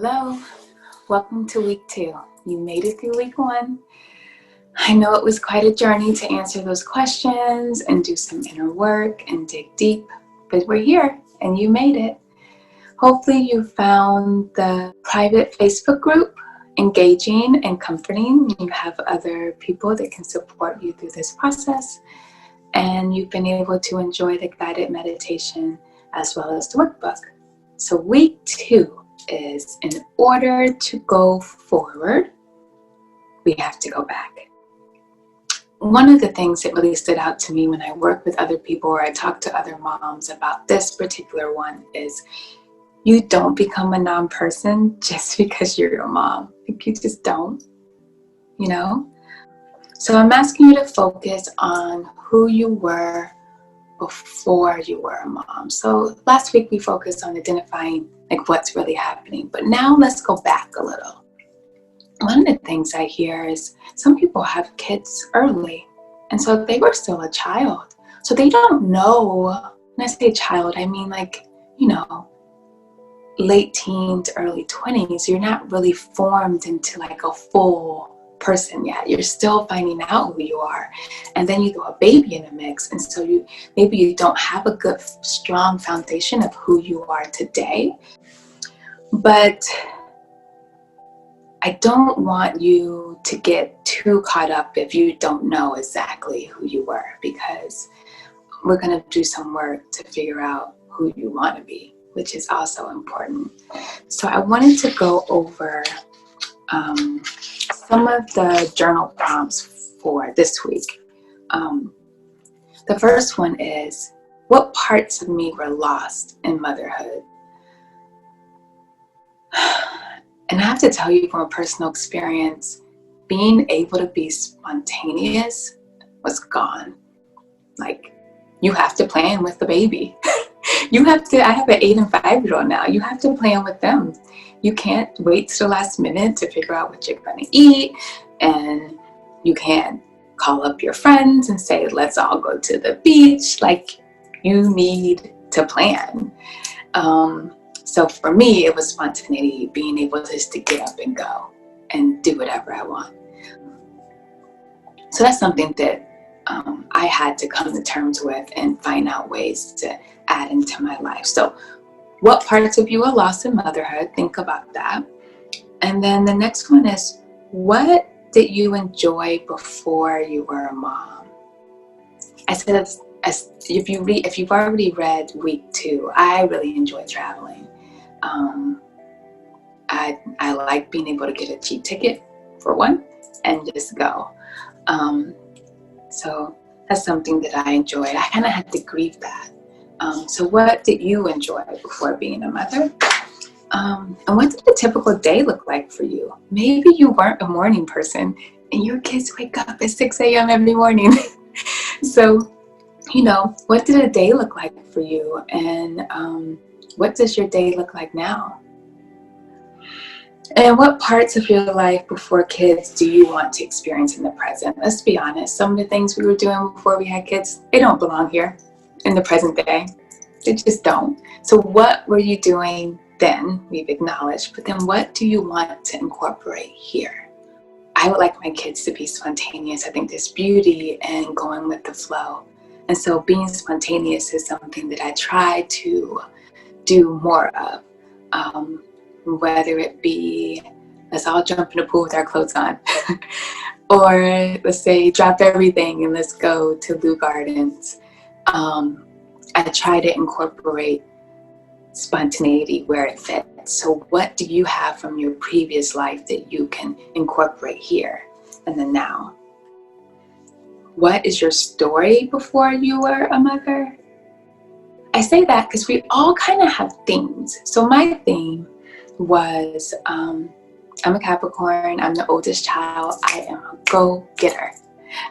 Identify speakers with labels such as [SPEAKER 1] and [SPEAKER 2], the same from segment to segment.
[SPEAKER 1] Hello, welcome to week 2. You made it through week 1. I know it was quite a journey to answer those questions and do some inner work and dig deep, but we're here and you made it. Hopefully you found the private Facebook group engaging and comforting. You have other people that can support you through this process, and you've been able to enjoy the guided meditation as well as the workbook. So week 2 is, in order to go forward, we have to go back. One of the things that really stood out to me when I work with other people or I talk to other moms about this particular one is you don't become a non-person just because you're a mom. Like, you just don't, you know? So I'm asking you to focus on who you were before you were a mom. So last week we focused on identifying what's really happening, but now let's go back a little. One of the things I hear is some people have kids early, and so they were still a child, so they don't know. When I say child, I mean late teens, early 20s. You're not really formed into a full person yet. You're still finding out who you are, and then you throw a baby in the mix, and so maybe you don't have a good strong foundation of who you are today. But I don't want you to get too caught up if you don't know exactly who you were, because we're going to do some work to figure out who you want to be, which is also important. So I wanted to go over some of the journal prompts for this week. The first one is, what parts of me were lost in motherhood? And I have to tell you from a personal experience, being able to be spontaneous was gone. You have to plan with the baby. I have an 8 and 5-year-old now. You have to plan with them. You can't wait till the last minute to figure out what you're going to eat. And you can't call up your friends and say, let's all go to the beach. You need to plan. So for me, it was spontaneity, being able just to get up and go and do whatever I want. So that's something that I had to come to terms with and find out ways to add into my life. So what parts of you are lost in motherhood? Think about that. And then the next one is, what did you enjoy before you were a mom? I said, if you've already read week 2, I really enjoy traveling. I like being able to get a cheap ticket for one and just go. So that's something that I enjoyed. I kind of had to grieve that. So what did you enjoy before being a mother? And what did a typical day look like for you? Maybe you weren't a morning person and your kids wake up at 6 a.m. every morning. So, what did a day look like for you? And what does your day look like now? And what parts of your life before kids do you want to experience in the present? Let's be honest, some of the things we were doing before we had kids, they don't belong here in the present day. They just don't. So what were you doing then? We've acknowledged, but then what do you want to incorporate here? I would like my kids to be spontaneous. I think there's beauty in going with the flow. And so being spontaneous is something that I try to do more of. Whether it be, let's all jump in the pool with our clothes on, or let's say drop everything and let's go to Lou Gardens. I try to incorporate spontaneity where it fits. So what do you have from your previous life that you can incorporate here and then now? What is your story before you were a mother? I say that because we all kind of have themes. So my theme was, I'm a Capricorn, I'm the oldest child, I am a go-getter.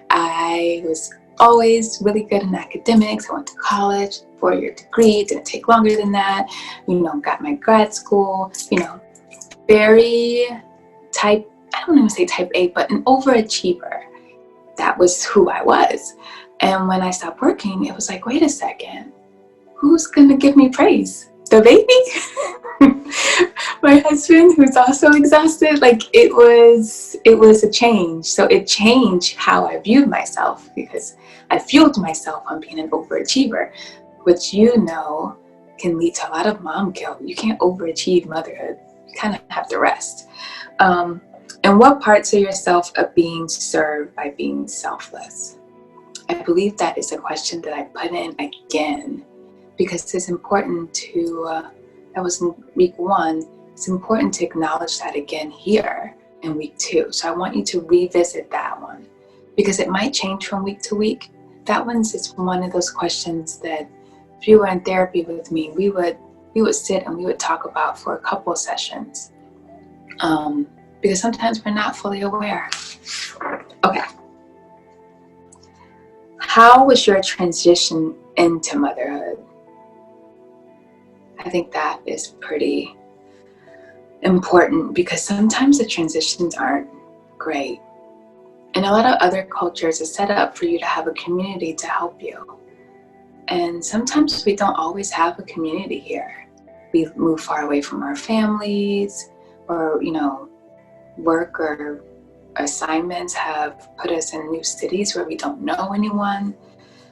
[SPEAKER 1] I was always really good in academics. I went to college, 4-year degree, didn't take longer than that, got my grad school, very I don't even say type A, but an overachiever. That was who I was. And when I stopped working, it was like, wait a second, who's gonna give me praise? The baby? My husband, who's also exhausted, like it was a change. So it changed how I viewed myself, because I fueled myself on being an overachiever, which can lead to a lot of mom guilt. You can't overachieve motherhood. You kind of have to rest. And what parts of yourself are being served by being selfless? I believe that is a question that I put in again, because it's important to, that was in week 1, it's important to acknowledge that again here in week 2. So I want you to revisit that one, because it might change from week to week. That one's just one of those questions that if you were in therapy with me, we would sit and we would talk about for a couple of sessions. Because sometimes we're not fully aware. Okay. How was your transition into motherhood? I think that is pretty important, because sometimes the transitions aren't great. And a lot of other cultures are set up for you to have a community to help you. And sometimes we don't always have a community here. We move far away from our families, or, work or assignments have put us in new cities where we don't know anyone.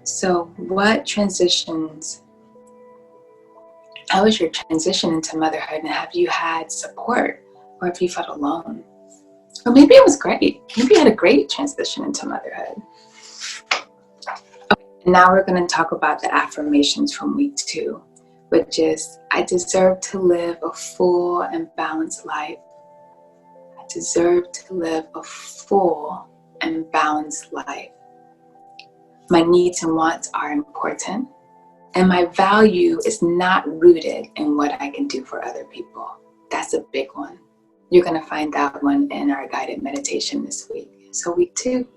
[SPEAKER 1] So how was your transition into motherhood, and have you had support, or have you felt alone? Or maybe it was great. Maybe you had a great transition into motherhood. Okay, now we're going to talk about the affirmations from week 2, which is, I deserve to live a full and balanced life. I deserve to live a full and balanced life. My needs and wants are important, and my value is not rooted in what I can do for other people. That's a big one. You're going to find that one in our guided meditation this week. So week 2,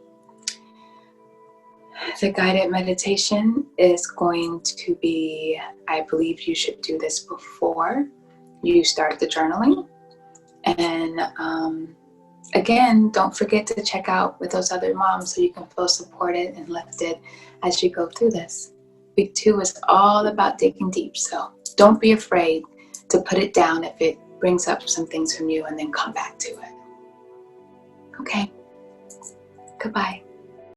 [SPEAKER 1] the guided meditation is going to be, I believe you should do this before you start the journaling. And again, don't forget to check out with those other moms so you can feel supported and lifted as you go through this. Week 2 is all about digging deep, so don't be afraid to put it down if it brings up some things from you, and then come back to it. Okay, goodbye.